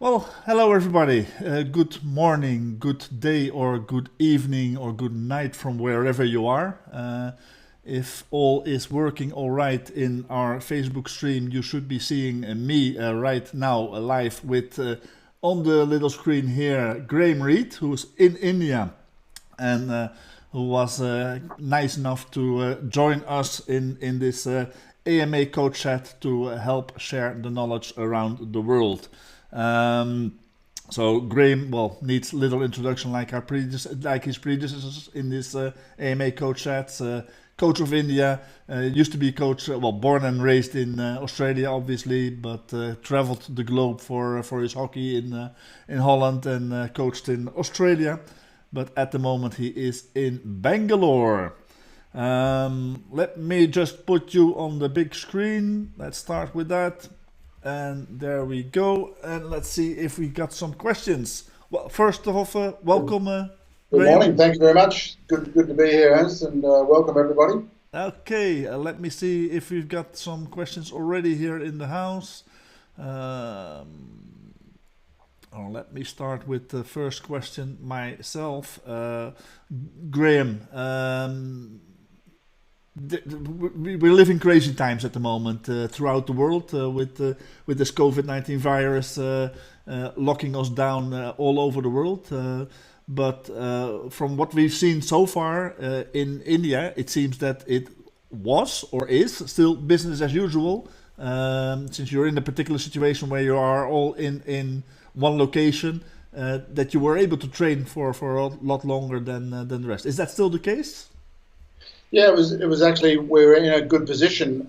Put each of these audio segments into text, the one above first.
Well, hello everybody. Good morning, good day, or good evening, or good night from wherever you are. If all is working all right in our Facebook stream, you should be seeing me right now live with on the little screen here Reid, who's in India and who was nice enough to join us in this AMA coach chat to help share the knowledge around the world. So Graham, well, needs little introduction like like his predecessors in this AMA coach chat. Coach of India, used to be coach, well, born and raised in Australia, obviously, but traveled the globe for his hockey in Holland and coached in Australia. But at the moment he is in Bangalore. Let me just put you on the big screen. Let's start with that. And there we go. And let's see if we got some questions. Well, first off, welcome, Good Graham. morning. Thank you very much. Good to be here, Ernst, and welcome everybody. Okay, let me see if we've got some questions already here in the house. Let me start with the first question myself. Graham, we're living crazy times at the moment throughout the world with this COVID-19 virus locking us down all over the world. But from what we've seen so far in India, it seems that it was or is still business as usual. Since you're in a particular situation where you are all in one location, that you were able to train for a lot longer than the rest. Is that still the case? Yeah, it was actually we were in a good position,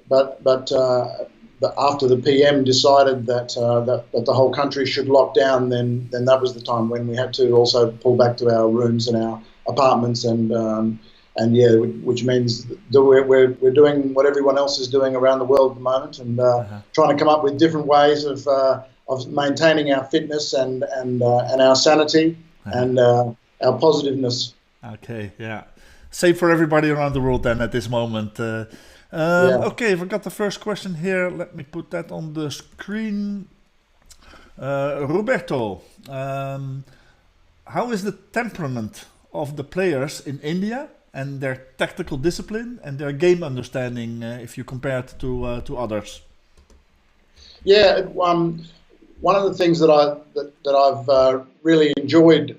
but after the PM decided that the whole country should lock down, then that was the time when we had to also pull back to our rooms and our apartments, and yeah, which means that we're doing what everyone else is doing around the world at the moment, and trying to come up with different ways of maintaining our fitness and our sanity and our positiveness. Okay, yeah. Same for everybody around the world then at this moment. Yeah. Okay, I've got the first question here. Let me put that on the screen. Roberto, how is the temperament of the players in India and their tactical discipline and their game understanding if you compare it to others? Yeah, one of the things that I've really enjoyed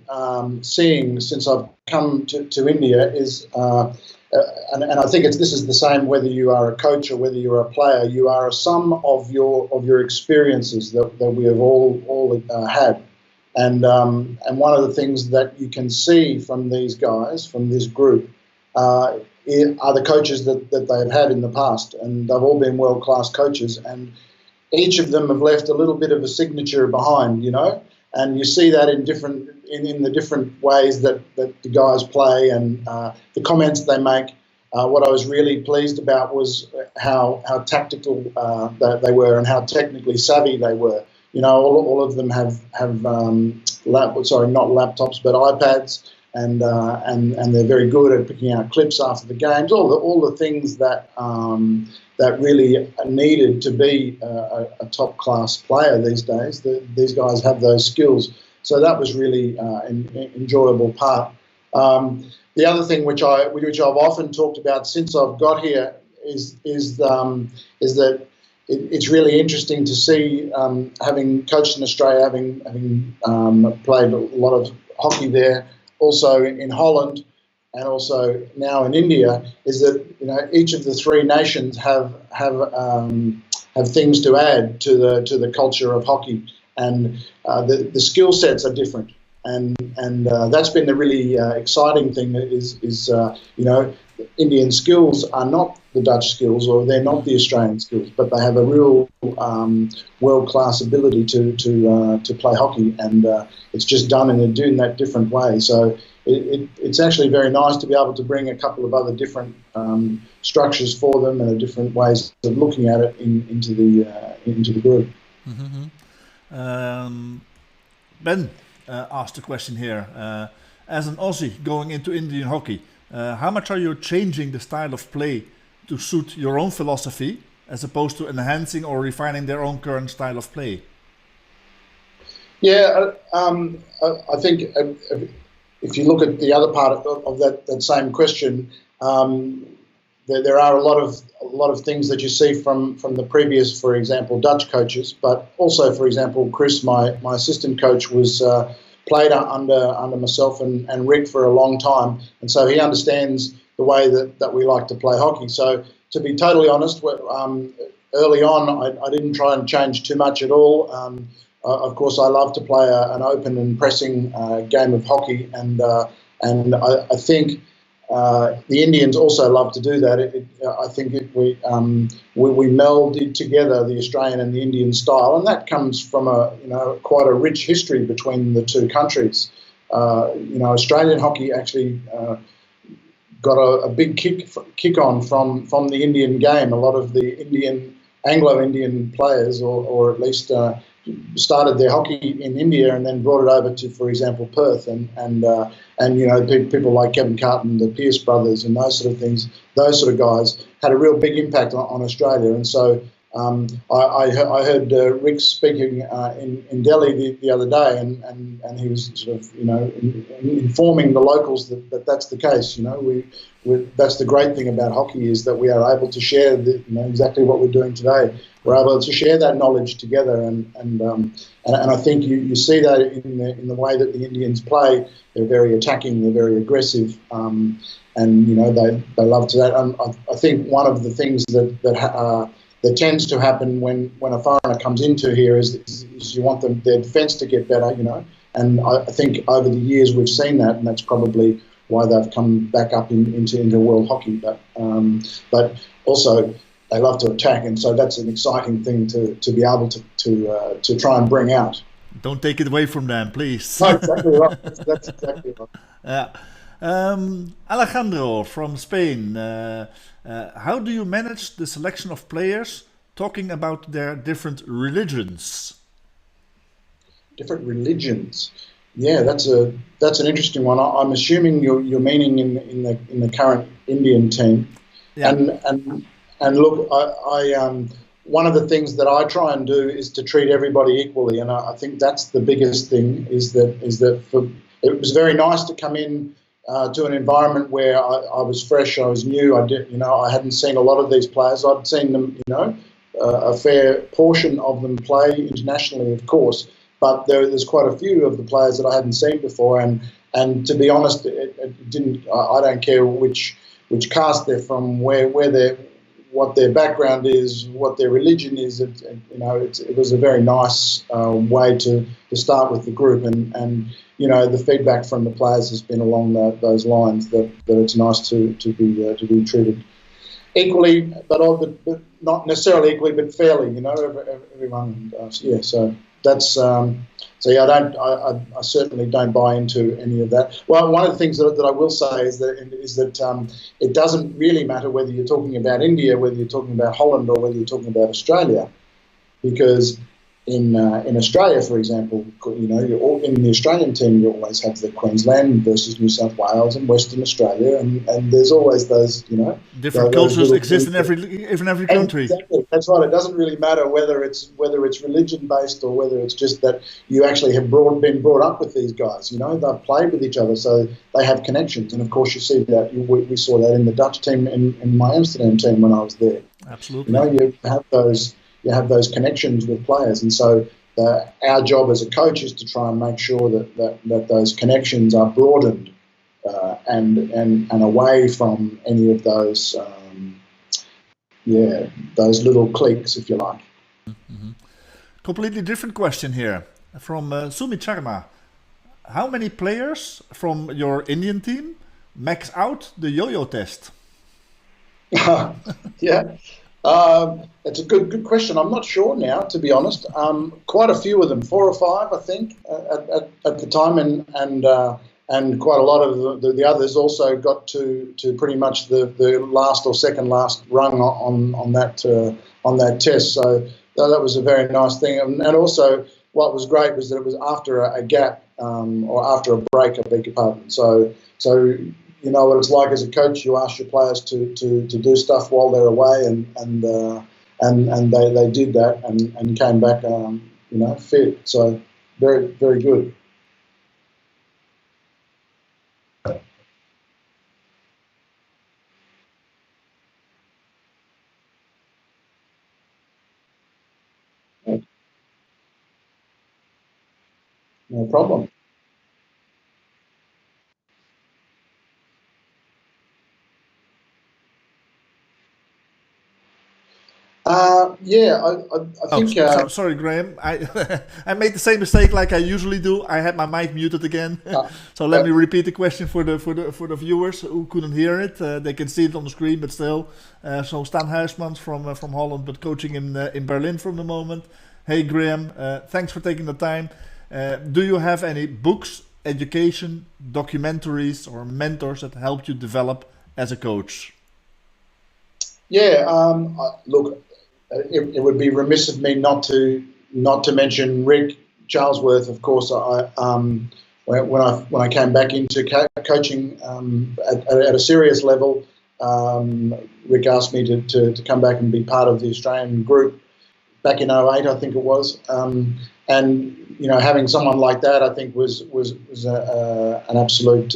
seeing since I've come to India is, and I think this is the same whether you are a coach or whether you're a player. You are a sum of your experiences that we have all had, and one of the things that you can see from these guys, from this group, are the coaches that they've had in the past, and they've all been world-class coaches, and each of them have left a little bit of a signature behind, and you see that in the different ways that the guys play and the comments they make. What I was really pleased about was how tactical they were and how technically savvy they were. All of them have not laptops but iPads, and they're very good at picking out clips after the games. All the things that really are needed to be a top class player these days. These guys have those skills, so that was really an enjoyable part. The other thing which I've often talked about since I've got here is that it's really interesting to see, having coached in Australia, having played a lot of hockey there, also in Holland, and also now in India, is that each of the three nations have things to add to the culture of hockey, and the skill sets are different, and that's been the really exciting thing. Is Indian skills are not the Dutch skills, or they're not the Australian skills, but they have a real world-class ability to play hockey, and it's just done in that different way. So it's actually very nice to be able to bring a couple of other different structures for them and different ways of looking at it into the group. Mm-hmm. Ben asked a question here. As an Aussie going into Indian hockey, how much are you changing the style of play to suit your own philosophy as opposed to enhancing or refining their own current style of play? Yeah, I think if you look at the other part of that same question, there are a lot of things that you see from the previous, for example, Dutch coaches, but also, for example, Chris, my assistant coach, was played under myself and Rick for a long time, and so he understands the way that we like to play hockey. So to be totally honest, early on, I didn't try and change too much at all. Of course, I love to play an open and pressing game of hockey, and I think the Indians also love to do that. I think we melded together the Australian and the Indian style, and that comes from quite a rich history between the two countries. Australian hockey actually got a big kick on from the Indian game. A lot of the Anglo-Indian players, or at least started their hockey in India and then brought it over to, for example, Perth, and people like Kevin Carton, the Pierce brothers, and those sort of things. Those sort of guys had a real big impact on Australia, and so I heard Rick speaking in Delhi the other day, and he was sort of informing the locals that that's the case. That's the great thing about hockey, is that we are able to share exactly what we're doing today. We're able to share that knowledge together, and I think you see that in the way that the Indians play. They're very attacking, they're very aggressive, and they love to that. I think one of the things that tends to happen when a foreigner comes into here is you want their defence to get better, and I think over the years we've seen that, and that's probably why they've come back up into world hockey. But also they love to attack, and so that's an exciting thing to be able to try and bring out. Don't take it away from them, please. No, exactly right. That's exactly right. Yeah. Alejandro from Spain. How do you manage the selection of players, talking about their different religions? Different religions. Yeah, that's an interesting one. I'm assuming you're meaning in the current Indian team. Yeah. And look, I one of the things that I try and do is to treat everybody equally, and I think that's the biggest thing. Is that it was very nice to come in to an environment where I was fresh, I was new. I hadn't seen a lot of these players. I'd seen them, a fair portion of them play internationally, of course, but there's quite a few of the players that I hadn't seen before. And to be honest, it didn't. I don't care which caste they're from, what their background is, what their religion is. It was a very nice way to start with the group, and the feedback from the players has been along those lines, that it's nice to be treated equally, but not necessarily equally, but fairly. Everyone. Yeah. So that's. I certainly don't buy into any of that. Well, one of the things that I will say is that it doesn't really matter whether you're talking about India, whether you're talking about Holland, or whether you're talking about Australia, because in Australia, for example, you're in the Australian team, you always have the Queensland versus New South Wales and Western Australia, and there's always those different cultures exist in every country. Exactly. That's right. It doesn't really matter whether it's religion based or whether it's just that you actually have been brought up with these guys. They've played with each other, so they have connections. And of course, you see that we saw that in the Dutch team, in my Amsterdam team when I was there. Absolutely. You have those connections with players, and so our job as a coach is to try and make sure that those connections are broadened and away from any of those those little cliques, if you like. Mm-hmm. Completely different question here from Sumi Sharma. How many players from your Indian team max out the yo-yo test? Yeah. It's a good question. I'm not sure now, to be honest. Quite a few of them, 4 or 5, I think, at the time, and quite a lot of the others also got to pretty much the last or second last rung on that test. So that was a very nice thing. And also, what was great was that it was after a gap or after a break, I beg your pardon. So. You know what it's like as a coach. You ask your players to do stuff while they're away, and they did that and came back, fit. So very, very good. No problem. Yeah, I Oh, think. sorry, Graham. I I made the same mistake like I usually do. I had my mic muted again. Uh, So let me repeat the question for the viewers who couldn't hear it. They can see it on the screen, but still. So Stan Huismans from Holland, but coaching in Berlin from the moment. Hey, Graham. Thanks for taking the time. Do you have any books, education, documentaries, or mentors that helped you develop as a coach? Yeah, look, it would be remiss of me not to mention Rick Charlesworth. Of course, when I came back into coaching at a serious level, Rick asked me to come back and be part of the Australian group back in '08, I think it was. And having someone like that, I think was an absolute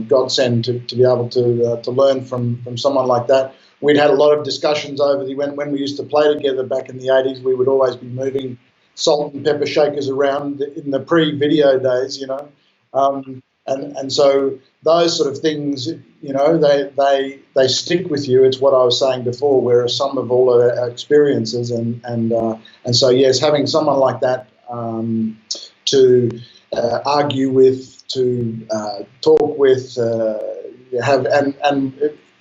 godsend to be able to learn from someone like that. We'd had a lot of discussions over when we used to play together back in the '80s. We would always be moving salt and pepper shakers around in the pre-video days, and so those sort of things, they stick with you. It's what I was saying before. We're a sum of all of our experiences, and so yes, having someone like that to argue with, to talk with, have and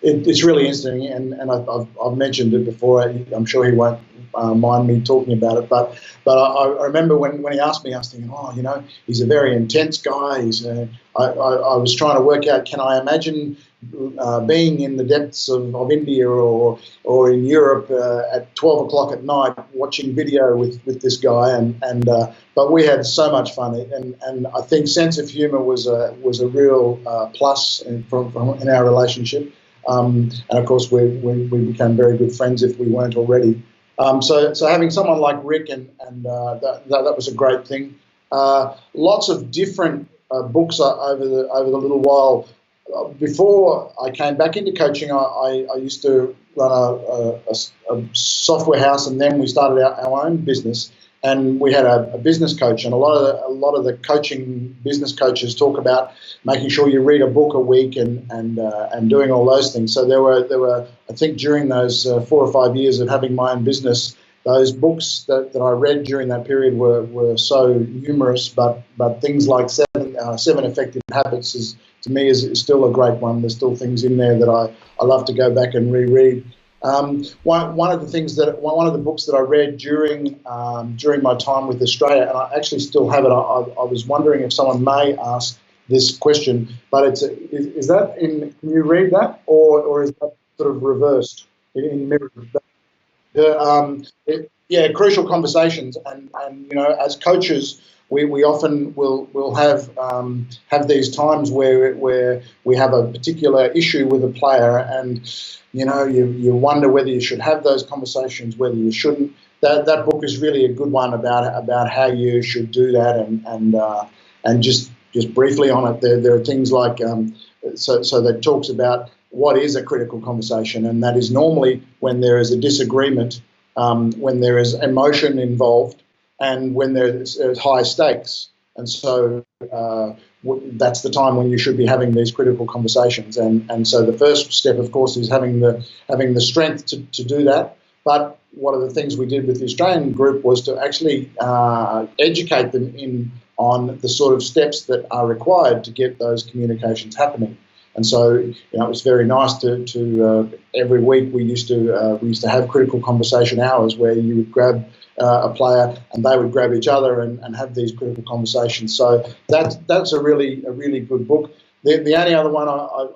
it's really interesting, and I've mentioned it before. I'm sure he won't mind me talking about it, but I remember when he asked me, I was thinking, he's a very intense guy. I was trying to work out, can I imagine being in the depths of India or in Europe at 12 o'clock at night watching video with this guy, but we had so much fun, and I think sense of humour was a real plus in our relationship. And of course, we became very good friends if we weren't already. So having someone like Rick and that was a great thing. Lots of different books over the little while. Before I came back into coaching, I used to run a software house, and then we started our own business. And we had a business coach, and a lot of the coaching business coaches talk about making sure you read a book a week and doing all those things. So there were I think during those 4 or 5 years of having my own business, those books that I read during that period were so numerous. But things like Seven Effective Habits to me is still a great one. There's still things in there that I love to go back and reread. One of the books that I read during my time with Australia, and I actually still have it. I was wondering if someone may ask this question, but is that in? Can you read that, or is that sort of reversed in mirror? Yeah, Crucial Conversations, and as coaches, we often will have these times where we have a particular issue with a player, and you wonder whether you should have those conversations, whether you shouldn't. That book is really a good one about how you should do that, and just briefly on it, there are things like so that talks about what is a critical conversation, and that is normally when there is a disagreement, when there is emotion involved, and when there's high stakes. And so that's the time when you should be having these critical conversations. And so the first step, of course, is having the strength to do that. But one of the things we did with the Australian group was to actually educate them on the sort of steps that are required to get those communications happening. And so, it was very nice to every week we used to have critical conversation hours where you would grab a player and they would grab each other and have these critical conversations. So that's a really good book. The only other one